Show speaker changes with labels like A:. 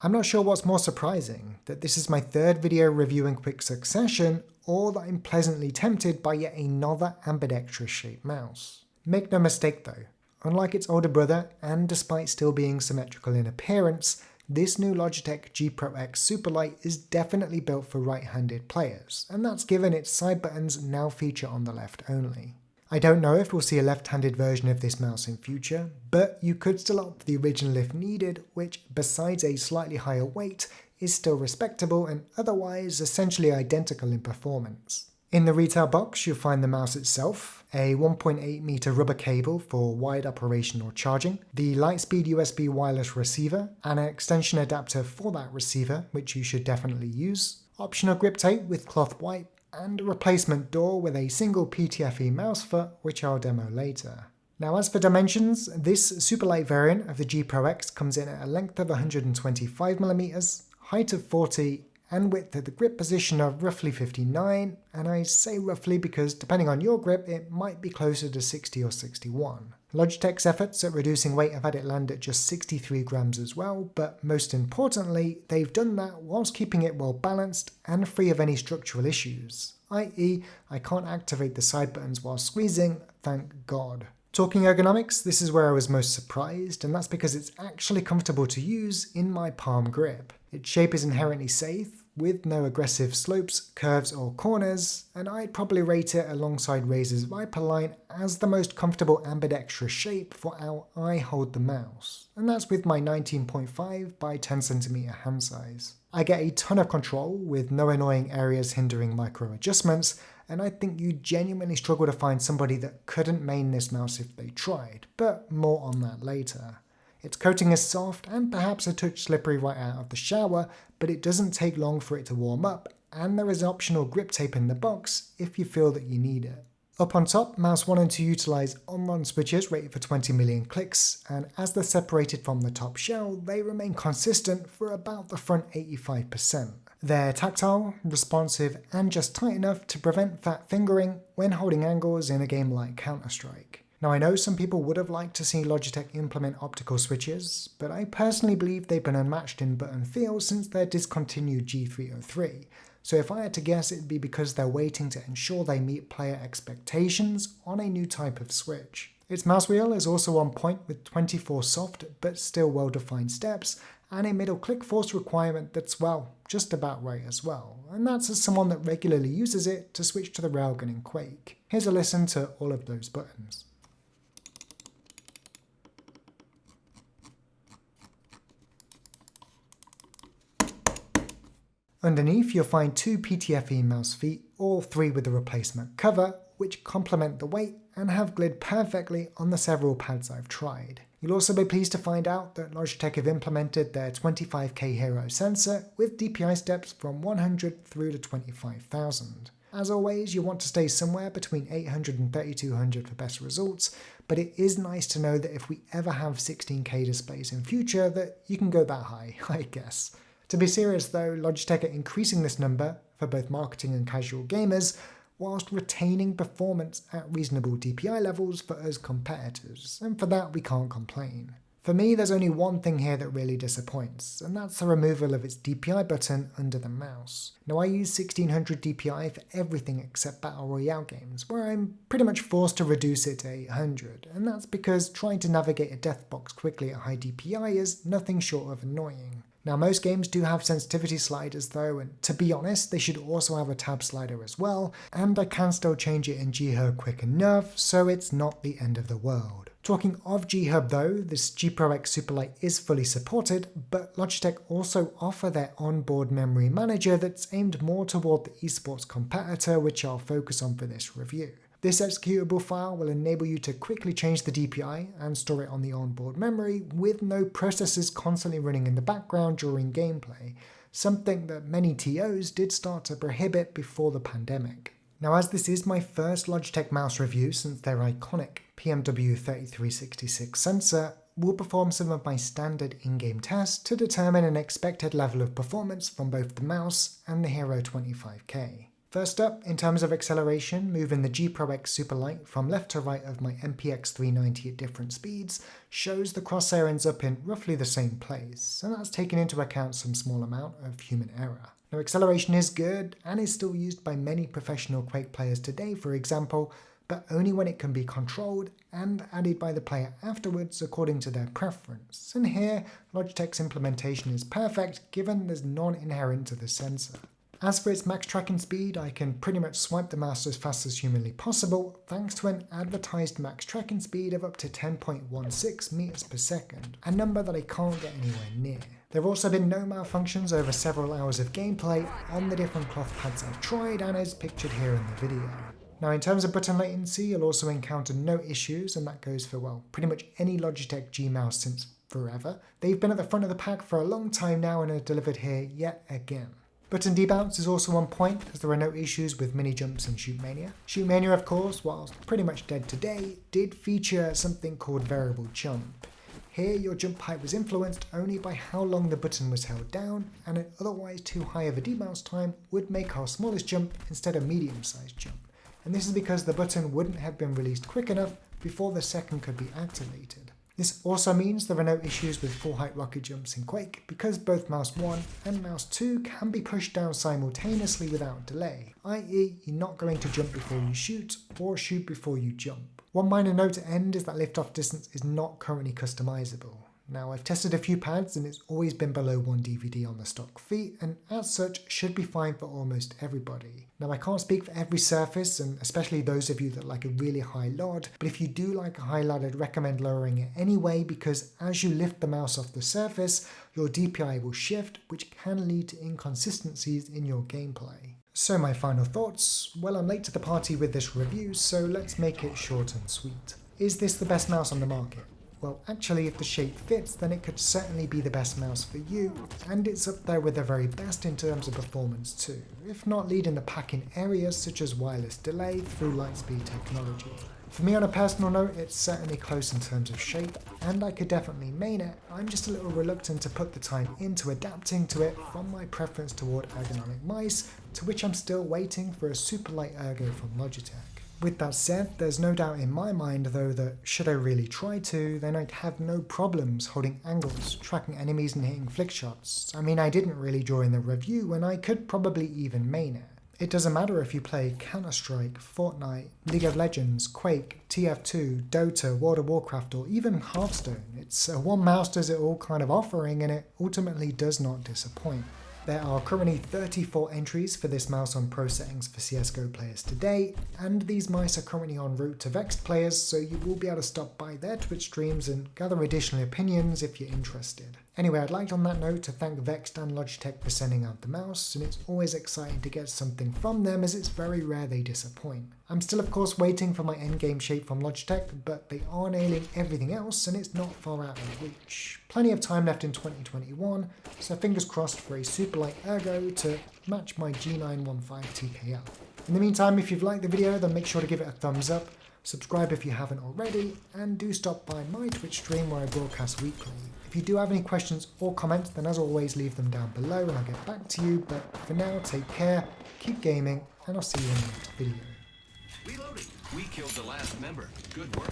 A: I'm not sure what's more surprising, that this is my third video review in quick succession, or that I'm pleasantly tempted by yet another ambidextrous shaped mouse. Make no mistake though, unlike its older brother, and despite still being symmetrical in appearance, this new Logitech G Pro X Superlight is definitely built for right-handed players, and that's given its side buttons now feature on the left only. I don't know if we'll see a left-handed version of this mouse in future, but you could still opt for the original if needed, which, besides a slightly higher weight, is still respectable and otherwise essentially identical in performance. In the retail box you'll find the mouse itself, a 1.8 meter rubber cable for wide operational charging, the lightspeed USB wireless receiver, and an extension adapter for that receiver, which you should definitely use, optional grip tape with cloth wipe, and a replacement door with a single PTFE mouse foot, which I'll demo later. Now as for dimensions, this Superlight variant of the G Pro X comes in at a length of 125mm, height of 40, and width at the grip position of roughly 59, and I say roughly because depending on your grip it might be closer to 60 or 61. Logitech's efforts at reducing weight have had it land at just 63 grams as well, but most importantly, they've done that whilst keeping it well balanced and free of any structural issues, i.e. I can't activate the side buttons while squeezing, thank God. Talking ergonomics, this is where I was most surprised, and that's because it's actually comfortable to use in my palm grip. Its shape is inherently safe, with no aggressive slopes, curves or corners, and I'd probably rate it alongside Razer's Viperline as the most comfortable ambidextrous shape for how I hold the mouse, and that's with my 19.5 by 10cm hand size. I get a ton of control with no annoying areas hindering micro adjustments, and I think you genuinely struggle to find somebody that couldn't main this mouse if they tried, but more on that later. Its coating is soft and perhaps a touch slippery right out of the shower, but it doesn't take long for it to warm up, and there is optional grip tape in the box if you feel that you need it. Up on top, mouse 1 and 2 utilise on-on switches rated for 20 million clicks, and as they're separated from the top shell, they remain consistent for about the front 85%. They're tactile, responsive, and just tight enough to prevent fat fingering when holding angles in a game like Counter-Strike. Now I know some people would have liked to see Logitech implement optical switches, but I personally believe they've been unmatched in button feel since their discontinued G303, so if I had to guess it'd be because they're waiting to ensure they meet player expectations on a new type of switch. Its mouse wheel is also on point with 24 soft but still well defined steps, and a middle click force requirement that's, well, just about right as well, and that's as someone that regularly uses it to switch to the railgun in Quake. Here's a listen to all of those buttons. Underneath you'll find 2 PTFE mouse feet, all 3 with a replacement cover, which complement the weight and have glid perfectly on the several pads I've tried. You'll also be pleased to find out that Logitech have implemented their 25K hero sensor with DPI steps from 100 through to 25,000. As always, you want to stay somewhere between 800 and 3200 for best results, but it is nice to know that if we ever have 16K displays in future that you can go that high, I guess. To be serious though, Logitech are increasing this number for both marketing and casual gamers, whilst retaining performance at reasonable DPI levels for us competitors, and for that we can't complain. For me, there's only one thing here that really disappoints, and that's the removal of its DPI button under the mouse. Now I use 1600 DPI for everything except Battle Royale games, where I'm pretty much forced to reduce it to 800, and that's because trying to navigate a death box quickly at high DPI is nothing short of annoying. Now most games do have sensitivity sliders though, and to be honest they should also have a tab slider as well, and I can still change it in G-Hub quick enough, so it's not the end of the world. Talking of G-Hub though, this G Pro X Superlight is fully supported, but Logitech also offer their onboard memory manager that's aimed more toward the esports competitor, which I'll focus on for this review. This executable file will enable you to quickly change the DPI and store it on the onboard memory with no processes constantly running in the background during gameplay, something that many TOs did start to prohibit before the pandemic. Now as this is my first Logitech mouse review since their iconic PMW3366 sensor, we'll perform some of my standard in-game tests to determine an expected level of performance from both the mouse and the Hero 25K. First up, in terms of acceleration, moving the G Pro X Superlight from left to right of my MPX 390 at different speeds shows the crosshair ends up in roughly the same place, and that's taken into account some small amount of human error. Now, acceleration is good and is still used by many professional Quake players today, for example, but only when it can be controlled and added by the player afterwards according to their preference. And here, Logitech's implementation is perfect given there's none inherent to the sensor. As for its max tracking speed, I can pretty much swipe the mouse as fast as humanly possible thanks to an advertised max tracking speed of up to 10.16 meters per second, a number that I can't get anywhere near. There have also been no malfunctions over several hours of gameplay on the different cloth pads I've tried and as pictured here in the video. Now, in terms of button latency, you'll also encounter no issues, and that goes for, well, pretty much any Logitech G mouse since forever. They've been at the front of the pack for a long time now and are delivered here yet again. Button debounce is also on point, as there are no issues with mini jumps in Shootmania. Shootmania, of course, whilst pretty much dead today, did feature something called variable jump. Here, your jump height was influenced only by how long the button was held down, and an otherwise too high of a debounce time would make our smallest jump instead of medium-sized jump. And this is because the button wouldn't have been released quick enough before the second could be activated. This also means there are no issues with full height rocket jumps in Quake, because both mouse 1 and mouse 2 can be pushed down simultaneously without delay, i.e. you're not going to jump before you shoot, or shoot before you jump. One minor note to end is that liftoff distance is not currently customizable. Now, I've tested a few pads and it's always been below 1 DVD on the stock feet, and as such should be fine for almost everybody. Now, I can't speak for every surface, and especially those of you that like a really high LOD, but if you do like a high LOD, I'd recommend lowering it anyway, because as you lift the mouse off the surface, your DPI will shift, which can lead to inconsistencies in your gameplay. So my final thoughts, well, I'm late to the party with this review, so let's make it short and sweet. Is this the best mouse on the market? Well, actually, if the shape fits, then it could certainly be the best mouse for you, and it's up there with the very best in terms of performance too, if not leading the pack in areas such as wireless delay through lightspeed technology. For me, on a personal note, it's certainly close in terms of shape, and I could definitely main it. I'm just a little reluctant to put the time into adapting to it from my preference toward ergonomic mice, to which I'm still waiting for a Superlight Ergo from Logitech. With that said, there's no doubt in my mind though that should I really try to, then I'd have no problems holding angles, tracking enemies and hitting flick shots. I mean, I didn't really during the review, and I could probably even main it. It doesn't matter if you play Counter-Strike, Fortnite, League of Legends, Quake, TF2, Dota, World of Warcraft, or even Hearthstone. It's one mouse does it all kind of offering, and it ultimately does not disappoint. There are currently 34 entries for this mouse on pro settings for CSGO players today, and these mice are currently en route to Vexed players, so you will be able to stop by their Twitch streams and gather additional opinions if you're interested. Anyway, I'd like on that note to thank Vexed and Logitech for sending out the mouse, and it's always exciting to get something from them as it's very rare they disappoint. I'm still of course waiting for my endgame shape from Logitech, but they are nailing everything else and it's not far out of reach. Plenty of time left in 2021, so fingers crossed for a Superlight Ergo to match my G915 TKL. In the meantime, if you've liked the video, then make sure to give it a thumbs up, subscribe if you haven't already, and do stop by my Twitch stream where I broadcast weekly. If you do have any questions or comments, then as always leave them down below and I'll get back to you, but for now take care, keep gaming, and I'll see you in the next video.
B: Reloading. We killed the last member. Good work.